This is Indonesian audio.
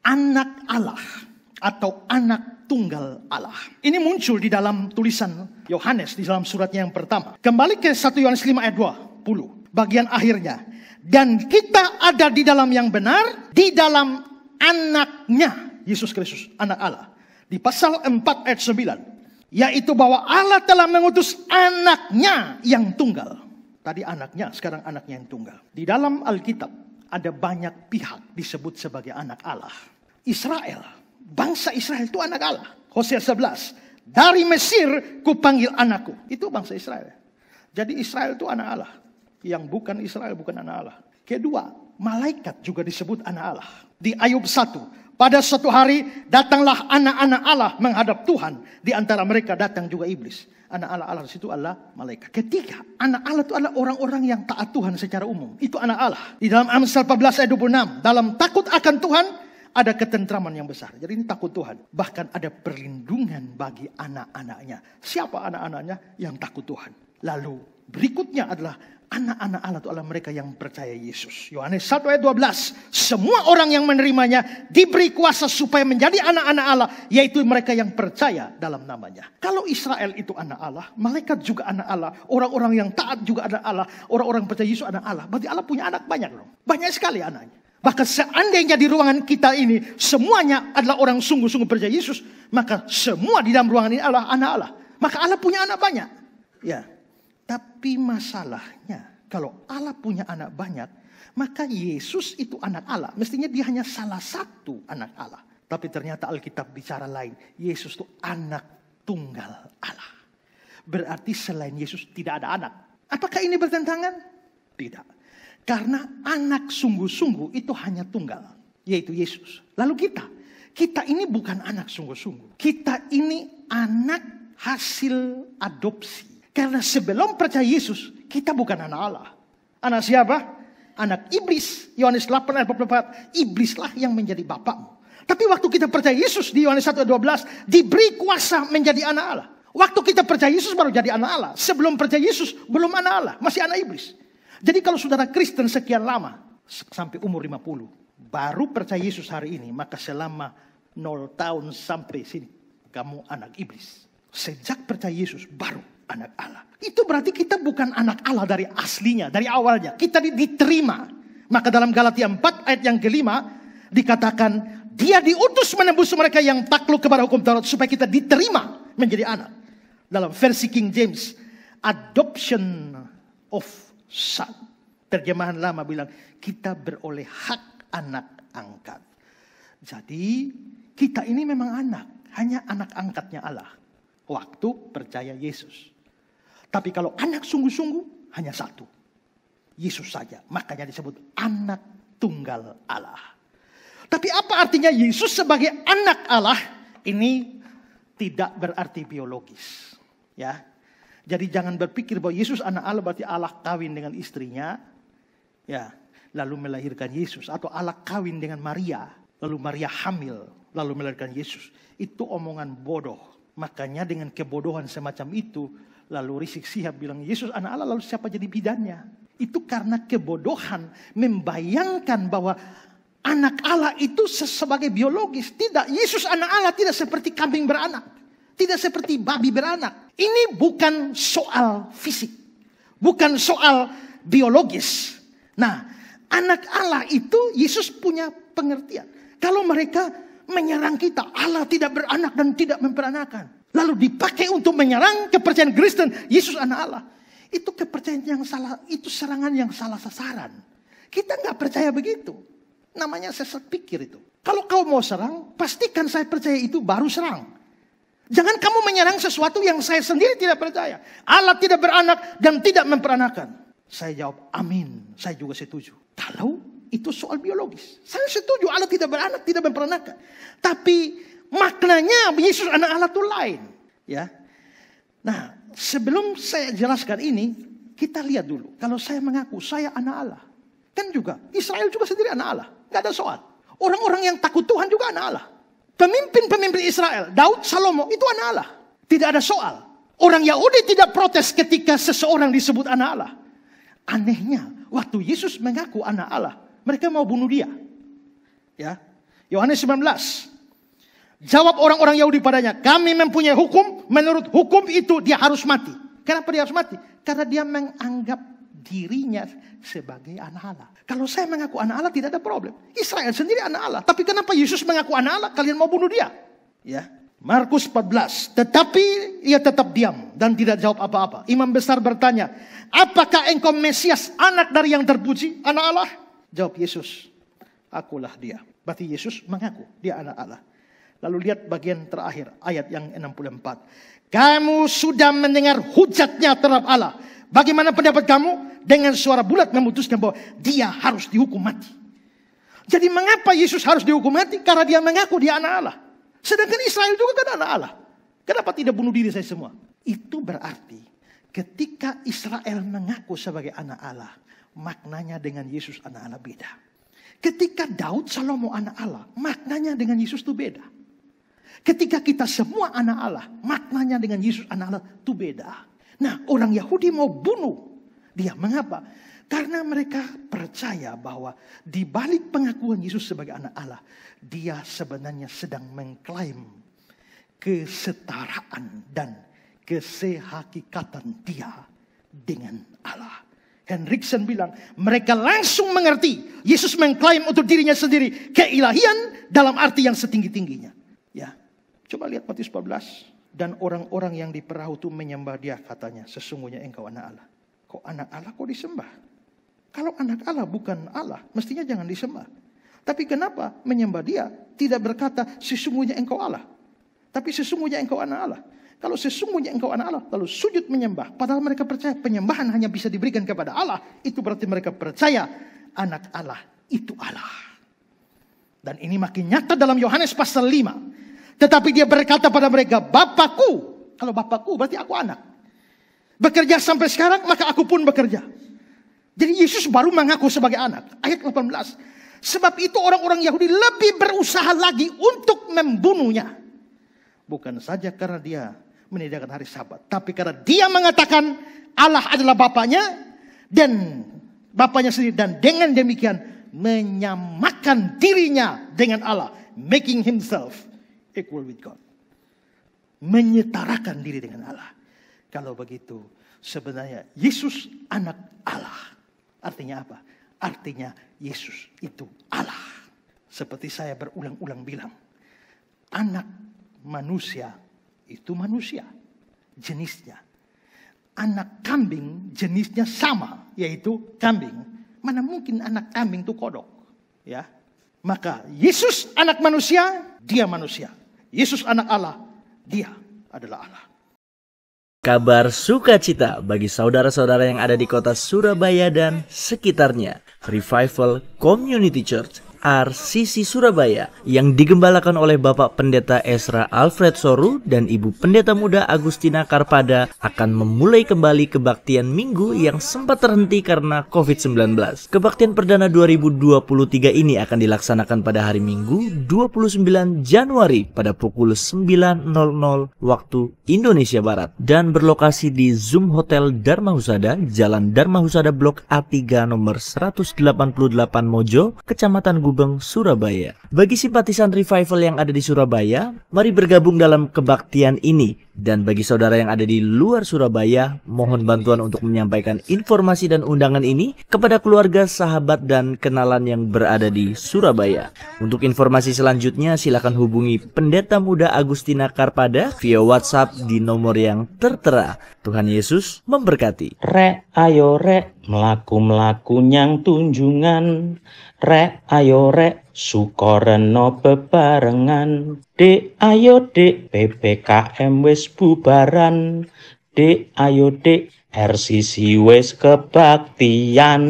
anak Allah atau anak tunggal Allah. Ini muncul di dalam tulisan Yohanes di dalam suratnya yang pertama. Kembali ke 1 Yohanes 5 ayat 20. Bagian akhirnya. Dan kita ada di dalam yang benar, di dalam anaknya, Yesus Kristus, anak Allah. Di pasal 4 ayat 9. Yaitu bahwa Allah telah mengutus anaknya yang tunggal. Tadi anaknya, sekarang anaknya yang tunggal. Di dalam Alkitab ada banyak pihak disebut sebagai anak Allah. Israel, bangsa Israel itu anak Allah. Hosea 11, dari Mesir kupanggil anakku. Itu bangsa Israel. Jadi Israel itu anak Allah. Yang bukan Israel bukan anak Allah. Kedua, malaikat juga disebut anak Allah. Di Ayub 1, pada suatu hari datanglah anak-anak Allah menghadap Tuhan. Di antara mereka datang juga iblis. Anak Allah di situ adalah malaikat. Ketiga, anak Allah itu adalah orang-orang yang taat Tuhan secara umum. Itu anak Allah. Di dalam Amsal 14 ayat 26. Dalam takut akan Tuhan ada ketentraman yang besar. Jadi ini takut Tuhan. Bahkan ada perlindungan bagi anak-anaknya. Siapa anak-anaknya? Yang takut Tuhan. Lalu berikutnya adalah anak-anak Allah itu adalah mereka yang percaya Yesus. Yohanes 1 ayat 12. Semua orang yang menerimanya diberi kuasa supaya menjadi anak-anak Allah. Yaitu mereka yang percaya dalam namanya. Kalau Israel itu anak Allah, malaikat juga anak Allah. Orang-orang yang taat juga anak Allah. Orang-orang percaya Yesus anak Allah. Berarti Allah punya anak banyak dong. Banyak sekali anaknya. Bahkan seandainya di ruangan kita ini semuanya adalah orang sungguh-sungguh percaya Yesus. Maka semua di dalam ruangan ini adalah anak Allah. Maka Allah punya anak banyak. Ya. Tapi masalahnya, kalau Allah punya anak banyak, maka Yesus itu anak Allah. Mestinya dia hanya salah satu anak Allah. Tapi ternyata Alkitab bicara lain. Yesus itu anak tunggal Allah. Berarti selain Yesus tidak ada anak. Apakah ini bertentangan? Tidak. Karena anak sungguh-sungguh itu hanya tunggal. Yaitu Yesus. Lalu kita ini bukan anak sungguh-sungguh. Kita ini anak hasil adopsi. Karena sebelum percaya Yesus, kita bukan anak Allah. Anak siapa? Anak iblis. Yohanes 8 ayat 44. Iblislah yang menjadi bapakmu. Tapi waktu kita percaya Yesus di Yohanes 1 ayat 12, diberi kuasa menjadi anak Allah. Waktu kita percaya Yesus baru jadi anak Allah. Sebelum percaya Yesus belum anak Allah, masih anak iblis. Jadi kalau saudara Kristen sekian lama, sampai umur 50, baru percaya Yesus hari ini, maka selama 0 tahun sampai sini, kamu anak iblis. Sejak percaya Yesus baru anak Allah. Itu berarti kita bukan anak Allah dari aslinya, dari awalnya. Kita diterima. Maka dalam Galatia 4 ayat yang kelima dikatakan dia diutus menembus mereka yang takluk kepada hukum Taurat supaya kita diterima menjadi anak. Dalam versi King James, adoption of son. Terjemahan lama bilang kita beroleh hak anak angkat. Jadi kita ini memang anak, hanya anak angkatnya Allah. Waktu percaya Yesus. Tapi kalau anak sungguh-sungguh hanya satu. Yesus saja. Makanya disebut anak tunggal Allah. Tapi apa artinya Yesus sebagai anak Allah? Ini tidak berarti biologis. Ya. Jadi jangan berpikir bahwa Yesus anak Allah berarti Allah kawin dengan istrinya. Ya. Lalu melahirkan Yesus. Atau Allah kawin dengan Maria. Lalu Maria hamil. Lalu melahirkan Yesus. Itu omongan bodoh. Makanya dengan kebodohan semacam itu. Lalu Rizik Sihab bilang Yesus anak Allah lalu siapa jadi bidannya? Itu karena kebodohan membayangkan bahwa anak Allah itu sebagai biologis. Tidak, Yesus anak Allah tidak seperti kambing beranak. Tidak seperti babi beranak. Ini bukan soal fisik. Bukan soal biologis. Nah, anak Allah itu Yesus punya pengertian. Kalau mereka menyerang kita, Allah tidak beranak dan tidak memperanakan. Lalu dipakai untuk menyerang kepercayaan Kristen. Yesus anak Allah. Itu kepercayaan yang salah. Itu serangan yang salah sasaran. Kita nggak percaya begitu. Namanya sesat pikir itu. Kalau kau mau serang, pastikan saya percaya itu baru serang. Jangan kamu menyerang sesuatu yang saya sendiri tidak percaya. Allah tidak beranak dan tidak memperanakan. Saya jawab amin. Saya juga setuju. Kalau itu soal biologis. Saya setuju Allah tidak beranak, tidak memperanakan. Tapi maknanya Yesus anak Allah itu lain. Ya. Nah, sebelum saya jelaskan ini, kita lihat dulu. Kalau saya mengaku saya anak Allah. Kan juga, Israel juga sendiri anak Allah. Gak ada soal. Orang-orang yang takut Tuhan juga anak Allah. Pemimpin-pemimpin Israel, Daud, Salomo, itu anak Allah. Tidak ada soal. Orang Yahudi tidak protes ketika seseorang disebut anak Allah. Anehnya, waktu Yesus mengaku anak Allah, mereka mau bunuh dia. Ya. Yohanes 19. Jawab orang-orang Yahudi padanya, kami mempunyai hukum, menurut hukum itu dia harus mati. Kenapa dia harus mati? Karena dia menganggap dirinya sebagai anak Allah. Kalau saya mengaku anak Allah tidak ada problem. Israel sendiri anak Allah. Tapi kenapa Yesus mengaku anak Allah? Kalian mau bunuh dia? Ya. Markus 14. Tetapi ia tetap diam dan tidak jawab apa-apa. Imam besar bertanya, apakah engkau Mesias, anak dari yang terpuji, anak Allah? Jawab Yesus, akulah dia. Berarti Yesus mengaku dia anak Allah. Lalu lihat bagian terakhir ayat yang 64. Kamu sudah mendengar hujatnya terhadap Allah. Bagaimana pendapat kamu? Dengan suara bulat memutuskan bahwa dia harus dihukum mati. Jadi mengapa Yesus harus dihukum mati? Karena dia mengaku dia anak Allah. Sedangkan Israel juga kan anak Allah. Kenapa tidak bunuh diri saya semua? Itu berarti ketika Israel mengaku sebagai anak Allah, maknanya dengan Yesus anak Allah beda. Ketika Daud Salomo anak Allah, maknanya dengan Yesus itu beda. Ketika kita semua anak Allah, maknanya dengan Yesus anak Allah itu beda. Nah, orang Yahudi mau bunuh dia. Mengapa? Karena mereka percaya bahwa di balik pengakuan Yesus sebagai anak Allah, dia sebenarnya sedang mengklaim kesetaraan dan kesehakikatan dia dengan Allah. Hendriksen bilang, mereka langsung mengerti Yesus mengklaim untuk dirinya sendiri keilahian dalam arti yang setinggi-tingginya. Ya, coba lihat Matius 14. Dan orang-orang yang di perahu itu menyembah dia, katanya, sesungguhnya engkau anak Allah. Kok anak Allah kok disembah? Kalau anak Allah bukan Allah, mestinya jangan disembah. Tapi kenapa menyembah dia tidak berkata sesungguhnya engkau Allah, tapi sesungguhnya engkau anak Allah? Kalau sesungguhnya engkau anak Allah, lalu sujud menyembah. Padahal mereka percaya penyembahan hanya bisa diberikan kepada Allah. Itu berarti mereka percaya anak Allah itu Allah. Dan ini makin nyata dalam Yohanes pasal 5. Tetapi dia berkata pada mereka, Bapakku. Kalau Bapakku berarti aku anak. Bekerja sampai sekarang, maka aku pun bekerja. Jadi Yesus baru mengaku sebagai anak. Ayat 18. Sebab itu orang-orang Yahudi lebih berusaha lagi untuk membunuhnya. Bukan saja karena dia meniadakan hari Sabat, tapi karena dia mengatakan Allah adalah Bapaknya dan Bapaknya sendiri, dan dengan demikian menyamakan dirinya dengan Allah, making himself equal with God. Menyetarakan diri dengan Allah. Kalau begitu, sebenarnya Yesus anak Allah. Artinya apa? Artinya Yesus itu Allah. Seperti saya berulang-ulang bilang, anak manusia itu manusia jenisnya. Anak kambing jenisnya sama, yaitu kambing. Mana mungkin anak kambing itu kodok? Ya, maka Yesus anak manusia, dia manusia. Yesus anak Allah, dia adalah Allah. Kabar sukacita bagi saudara-saudara yang ada di kota Surabaya dan sekitarnya. Revival Community Church RCC Surabaya yang digembalakan oleh Bapak Pendeta Ezra Alfred Soru dan Ibu Pendeta Muda Agustina Karpada akan memulai kembali kebaktian minggu yang sempat terhenti karena COVID-19. Kebaktian perdana 2023 ini akan dilaksanakan pada hari Minggu 29 Januari pada pukul 9.00 waktu Indonesia Barat dan berlokasi di Zoom Hotel Dharma Husada, Jalan Dharma Husada Blok A3 nomor 188 Mojo, Kecamatan Gubeng, Surabaya. Bagi simpatisan Revival yang ada di Surabaya, mari bergabung dalam kebaktian ini. Dan bagi saudara yang ada di luar Surabaya, mohon bantuan untuk menyampaikan informasi dan undangan ini kepada keluarga, sahabat, dan kenalan yang berada di Surabaya. Untuk informasi selanjutnya, silakan hubungi Pendeta Muda Agustina Karpada via WhatsApp di nomor yang tertera. Tuhan Yesus memberkati. Rek ayo rek, melaku-melaku nyang tunjungan. Rek ayo rek, sukoreno bebarengan. Dek ayo dek, PPKM wis bubaran. Dek ayo dek, RCC wis kebaktian.